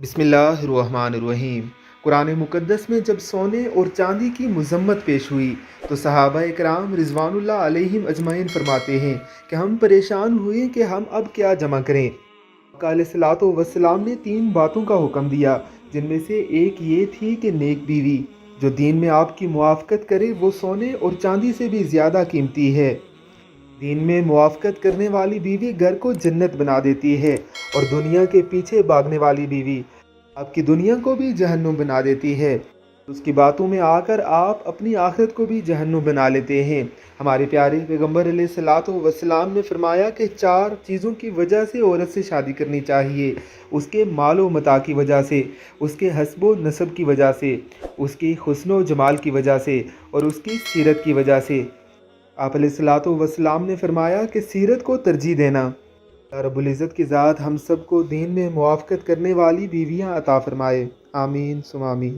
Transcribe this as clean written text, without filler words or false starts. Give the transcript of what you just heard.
बिस्मिल्लाहिर्रहमानिर्रहीम। कुरान मुक़द्दस में जब सोने और चांदी की मज़म्मत पेश हुई तो सहाबा इकराम रिज़वानुल्लाह अलैहिम अजमाइन फरमाते हैं कि हम परेशान हुए कि हम अब क्या जमा करें। आका अलैहिस्सलातु वस्सलाम ने 3 बातों का हुक्म दिया, जिनमें से एक ये थी कि नेक बीवी जो दीन में आपकी मुआफ़क़त करे वो सोने और चांदी से भी ज़्यादा कीमती है। दीन में मुआफ़क़त करने वाली बीवी घर को जन्नत बना देती है और दुनिया के पीछे भागने वाली बीवी आपकी दुनिया को भी जहन्नुम बना देती है। उसकी बातों में आकर आप अपनी आखिरत को भी जहन्नुम बना लेते हैं। हमारे प्यारे पैगम्बर अलैहिस्सलातु वस्सलाम ने फरमाया कि 4 चीज़ों की वजह से औरत से शादी करनी चाहिए। उसके मालो मता की वजह से, उसके हस्बो नसब की वजह से, उसकी हुस्नो जमाल की वजह से और उसकी सीरत की वजह से। आप अलैहिस्सलातु वस्सलाम ने फरमाया कि सीरत को तरजीह देना। अल्लाह रब्बुल इज़्ज़त की ज़ात हम सब को दीन में मुआफ़क़त करने वाली बीवियाँ अता फ़रमाए। आमीन सुम आमीन।